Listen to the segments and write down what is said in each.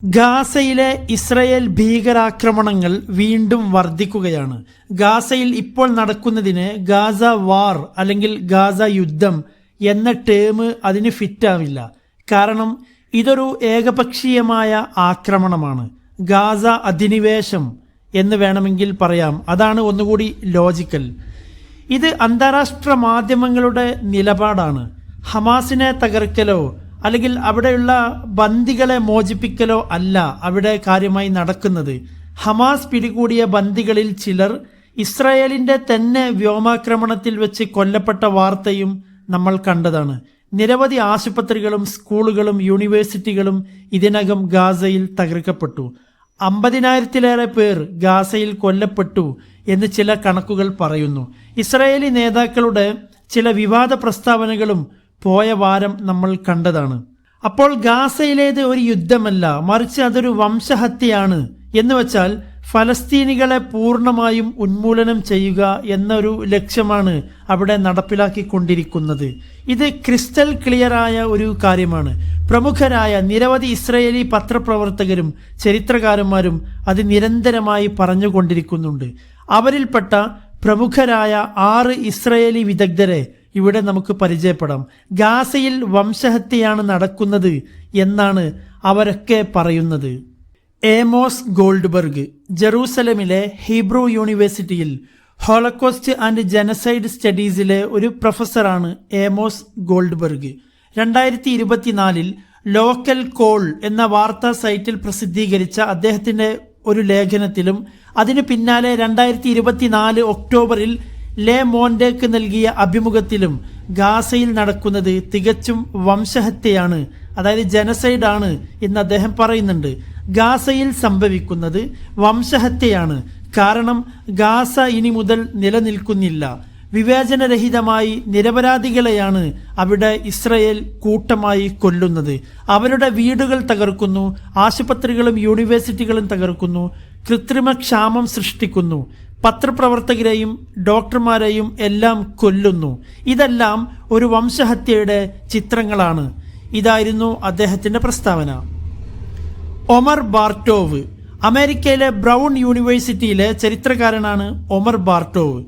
ഗാസയിലെ ഇസ്രയേൽ ഭീകരാക്രമണങ്ങൾ വീണ്ടും വർദ്ധിക്കുകയാണ്. ഗാസയിൽ ഇപ്പോൾ നടക്കുന്നതിന് ഗാസ വാർ അല്ലെങ്കിൽ ഗാസ യുദ്ധം എന്ന ടേം അതിന് ഫിറ്റാവില്ല. കാരണം ഇതൊരു ഏകപക്ഷീയമായ ആക്രമണമാണ്. ഗാസ അധിനിവേശം എന്ന് വേണമെങ്കിൽ പറയാം. അതാണ് ഒന്നുകൂടി ലോജിക്കൽ. ഇത് അന്താരാഷ്ട്ര മാധ്യമങ്ങളുടെ നിലപാടാണ്. ഹമാസിനെ തകർക്കലോ അല്ലെങ്കിൽ അവിടെയുള്ള ബന്ദികളെ മോചിപ്പിക്കലോ അല്ല അവിടെ കാര്യമായി നടക്കുന്നത്. ഹമാസ് പിടികൂടിയ ബന്ദികളിൽ ചിലർ ഇസ്രായേലിൻ്റെ തന്നെ വ്യോമാക്രമണത്തിൽ വെച്ച് കൊല്ലപ്പെട്ട വാർത്തയും നമ്മൾ കണ്ടതാണ്. നിരവധി ആശുപത്രികളും സ്കൂളുകളും യൂണിവേഴ്സിറ്റികളും ഇതിനകം ഗാസയിൽ തകർക്കപ്പെട്ടു. 50,000-ലേറെ പേർ ഗാസയിൽ കൊല്ലപ്പെട്ടു എന്ന് ചില കണക്കുകൾ പറയുന്നു. ഇസ്രായേലി നേതാക്കളുടെ ചില വിവാദ പ്രസ്താവനകളും പോയ വാരം നമ്മൾ കണ്ടതാണ്. അപ്പോൾ ഗാസയിലേത് ഒരു യുദ്ധമല്ല, മറിച്ച് അതൊരു വംശഹത്യയാണ്. എന്ന് വെച്ചാൽ ഫലസ്തീനികളെ പൂർണ്ണമായും ഉന്മൂലനം ചെയ്യുക എന്നൊരു ലക്ഷ്യമാണ് അവിടെ നടപ്പിലാക്കിക്കൊണ്ടിരിക്കുന്നത്. ഇത് ക്രിസ്റ്റൽ ക്ലിയറായ ഒരു കാര്യമാണ്. പ്രമുഖരായ നിരവധി ഇസ്രയേലി പത്രപ്രവർത്തകരും ചരിത്രകാരന്മാരും അത് നിരന്തരമായി പറഞ്ഞുകൊണ്ടിരിക്കുന്നുണ്ട്. അവരിൽപ്പെട്ട പ്രമുഖരായ 6 ഇസ്രയേലി വിദഗ്ധരെ ഇവിടെ നമുക്ക് പരിചയപ്പെടാം. ഗാസയിൽ വംശഹത്യയാണ് നടക്കുന്നത് എന്നാണ് അവരൊക്കെ പറയുന്നത്. ഏമോസ് ഗോൾഡ്ബർഗ് ജെറൂസലമിലെ ഹീബ്രു യൂണിവേഴ്സിറ്റിയിൽ ഹോളോകോസ്റ്റ് ആൻഡ് ജനസൈഡ് സ്റ്റഡീസിലെ ഒരു പ്രൊഫസറാണ് ഏമോസ് ഗോൾഡ്ബർഗ്. 2024 ലോക്കൽ കോൾ എന്ന വാർത്താ സൈറ്റിൽ പ്രസിദ്ധീകരിച്ച അദ്ദേഹത്തിൻ്റെ ഒരു ലേഖനത്തിലും അതിനു പിന്നാലെ 2024 ഒക്ടോബറിൽ ലെ മോണ്ടേക്ക് നൽകിയ അഭിമുഖത്തിലും ഗാസയിൽ നടക്കുന്നത് തികച്ചും വംശഹത്യയാണ്, അതായത് ജനസൈഡാണ് എന്ന് അദ്ദേഹം പറയുന്നുണ്ട്. ഗാസയിൽ സംഭവിക്കുന്നത് വംശഹത്യയാണ്. കാരണം ഗാസ ഇനി മുതൽ നിലനിൽക്കുന്നില്ല. വിവേചനരഹിതമായി നിരപരാധികളെയാണ് അവിടെ ഇസ്രയേൽ കൂട്ടമായി കൊല്ലുന്നത്. അവരുടെ വീടുകൾ തകർക്കുന്നു, ആശുപത്രികളും യൂണിവേഴ്സിറ്റികളും തകർക്കുന്നു, കൃത്രിമ ക്ഷാമം സൃഷ്ടിക്കുന്നു, പത്രപ്രവർത്തകരെയും ഡോക്ടർമാരെയും എല്ലാം കൊല്ലുന്നു. ഇതെല്ലാം ഒരു വംശഹത്യയുടെ ചിത്രങ്ങളാണ്. ഇതായിരുന്നു അദ്ദേഹത്തിൻ്റെ പ്രസ്താവന. ഒമർ ബാർട്ടോവ് അമേരിക്കയിലെ ബ്രൗൺ യൂണിവേഴ്സിറ്റിയിലെ ചരിത്രകാരനാണ്. ഒമർ ബാർട്ടോവ്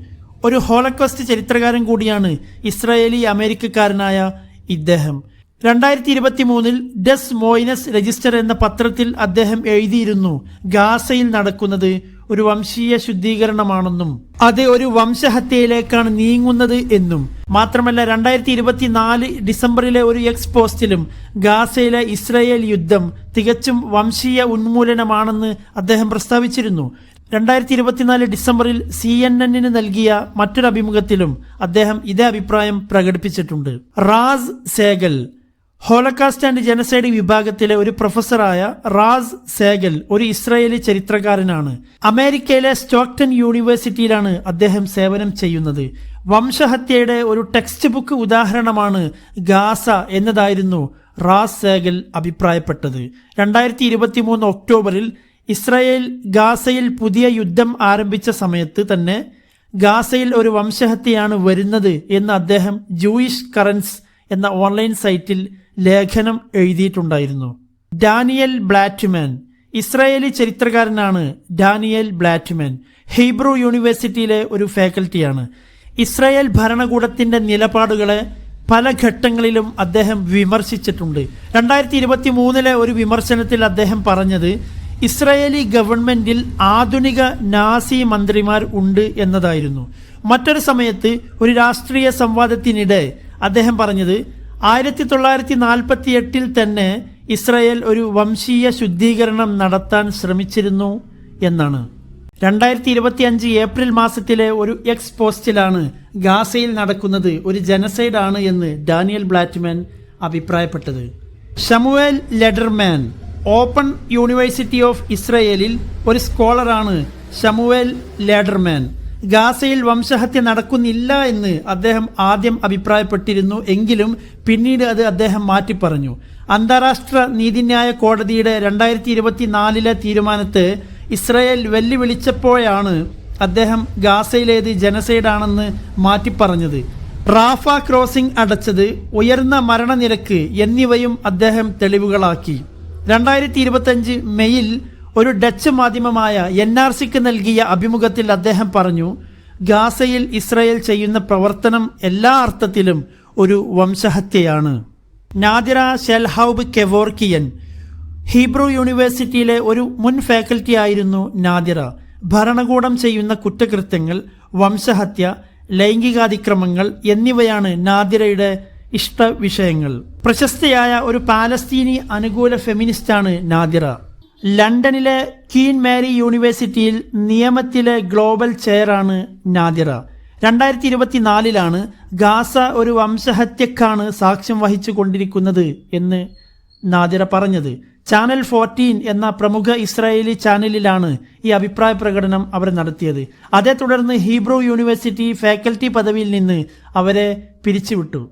ഒരു ഹോളോകോസ്റ്റ് ചരിത്രകാരൻ കൂടിയാണ്. ഇസ്രായേലി അമേരിക്കക്കാരനായ ഇദ്ദേഹം 2023 ഡെസ് മോയിനസ് രജിസ്റ്റർ എന്ന പത്രത്തിൽ അദ്ദേഹം എഴുതിയിരുന്നു, ഗാസയിൽ നടക്കുന്നത് ഒരു വംശീയ ശുദ്ധീകരണമാണെന്നും അത് ഒരു വംശഹത്യയിലേക്കാണ് നീങ്ങുന്നത് എന്നും. മാത്രമല്ല 2024 ഡിസംബറിലെ ഒരു എക്സ് പോസ്റ്റിലും ഗാസയിലെ ഇസ്രായേൽ യുദ്ധം തികച്ചും വംശീയ ഉന്മൂലനമാണെന്ന് അദ്ദേഹം പ്രസ്താവിച്ചിരുന്നു. 2024 ഡിസംബറിൽ CNN നൽകിയ മറ്റൊരു അഭിമുഖത്തിലും അദ്ദേഹം ഇതേ അഭിപ്രായം പ്രകടിപ്പിച്ചിട്ടുണ്ട്. റാസ് സേഗൽ ഹോളോകാസ്റ്റ് ആൻഡ് ജനസൈഡ് വിഭാഗത്തിലെ ഒരു പ്രൊഫസറായ റാസ് സേഗൽ ഒരു ഇസ്രായേലി ചരിത്രകാരനാണ്. അമേരിക്കയിലെ സ്റ്റോക്ടൺ യൂണിവേഴ്സിറ്റിയിലാണ് അദ്ദേഹം സേവനം ചെയ്യുന്നത്. വംശഹത്യയുടെ ഒരു ടെക്സ്റ്റ് ബുക്ക് ഉദാഹരണമാണ് ഗാസ എന്നതായിരുന്നു റാസ് സേഗൽ അഭിപ്രായപ്പെട്ടത്. 2023 ഒക്ടോബറിൽ ഇസ്രായേൽ ഗാസയിൽ പുതിയ യുദ്ധം ആരംഭിച്ച സമയത്ത് തന്നെ ഗാസയിൽ ഒരു വംശഹത്യയാണ് വരുന്നത് എന്ന് അദ്ദേഹം ജൂയിഷ് കറൻസ് എന്ന ഓൺലൈൻ സൈറ്റിൽ ലേഖനം എഴുതിയിട്ടുണ്ടായിരുന്നു. ഡാനിയൽ ബ്ലാറ്റ്മാൻ ഇസ്രായേലി ചരിത്രകാരനാണ്. ഡാനിയൽ ബ്ലാറ്റ്മാൻ ഹീബ്രു യൂണിവേഴ്സിറ്റിയിലെ ഒരു ഫാക്കൽറ്റിയാണ്. ഇസ്രായേൽ ഭരണകൂടത്തിൻ്റെ നിലപാടുകളെ പല ഘട്ടങ്ങളിലും അദ്ദേഹം വിമർശിച്ചിട്ടുണ്ട്. 2023 ഒരു വിമർശനത്തിൽ അദ്ദേഹം പറഞ്ഞത് ഇസ്രായേലി ഗവൺമെന്റിൽ ആധുനിക നാസി മന്ത്രിമാർ ഉണ്ട് എന്നതായിരുന്നു. മറ്റൊരു സമയത്ത് ഒരു രാഷ്ട്രീയ സംവാദത്തിനിടെ അദ്ദേഹം പറഞ്ഞത് 1948 തന്നെ ഇസ്രായേൽ ഒരു വംശീയ ശുദ്ധീകരണം നടത്താൻ ശ്രമിച്ചിരുന്നു എന്നാണ്. 2025 ഏപ്രിൽ മാസത്തിലെ ഒരു എക്സ് പോസ്റ്റിലാണ് ഗാസയിൽ നടക്കുന്നത് ഒരു ജനസൈഡാണ് എന്ന് ഡാനിയൽ ബ്ലാറ്റ്മാൻ അഭിപ്രായപ്പെട്ടത്. Shamuel Lederman open university of ഇസ്രയേലിൽ ഒരു സ്കോളറാണ്. ഷമുവേൽ ലെഡർമാൻ ഗാസയിൽ വംശഹത്യ നടക്കുന്നില്ല എന്ന് അദ്ദേഹം ആദ്യം അഭിപ്രായപ്പെട്ടിരുന്നു. എങ്കിലും പിന്നീട് അത് അദ്ദേഹം മാറ്റിപ്പറഞ്ഞു. അന്താരാഷ്ട്ര നീതിന്യായ കോടതിയുടെ 2024 തീരുമാനത്തെ ഇസ്രായേൽ വെല്ലുവിളിച്ചപ്പോഴാണ് അദ്ദേഹം ഗാസയിലേത് ജനസൈഡാണെന്ന് മാറ്റിപ്പറഞ്ഞത്. റാഫ ക്രോസിംഗ് അടച്ചത്, ഉയർന്ന മരണനിരക്ക് എന്നിവയും അദ്ദേഹം തെളിവുകളാക്കി. 2025 മെയ്യിൽ ഒരു ഡച്ച് മാധ്യമമായ NRCക്ക് നൽകിയ അഭിമുഖത്തിൽ അദ്ദേഹം പറഞ്ഞു, ഗാസയിൽ ഇസ്രായേൽ ചെയ്യുന്ന പ്രവർത്തനം എല്ലാ അർത്ഥത്തിലും ഒരു വംശഹത്യയാണ്. നാദിറ ഷെൽഹൌബ് കെവോർക്കിയൻ ഹീബ്രു യൂണിവേഴ്സിറ്റിയിലെ ഒരു മുൻ ഫാക്കൽറ്റി ആയിരുന്നു നാദിറ. ഭരണകൂടം ചെയ്യുന്ന കുറ്റകൃത്യങ്ങൾ, വംശഹത്യ, ലൈംഗികാതിക്രമങ്ങൾ എന്നിവയാണ് നാദിറയുടെ ഇഷ്ട വിഷയങ്ങൾ. പ്രശസ്തയായ ഒരു പാലസ്തീനി അനുകൂല ഫെമിനിസ്റ്റാണ് നാദിറ. ലണ്ടനിലെ ക്വീൻ മേരി യൂണിവേഴ്സിറ്റിയിൽ നിയമത്തിലെ ഗ്ലോബൽ ചെയറാണ് നാദിറ. 2024 ഗാസ ഒരു വംശഹത്യക്കാണ് സാക്ഷ്യം വഹിച്ചു കൊണ്ടിരിക്കുന്നത് എന്ന് നാദിറ പറഞ്ഞത്. ചാനൽ 14 എന്ന പ്രമുഖ ഇസ്രായേലി ചാനലിലാണ് ഈ അഭിപ്രായ പ്രകടനം അവർ നടത്തിയത്. അതേ തുടർന്ന് ഹീബ്രു യൂണിവേഴ്സിറ്റി ഫാക്കൽറ്റി പദവിയിൽ നിന്ന് അവരെ പിരിച്ചുവിട്ടു.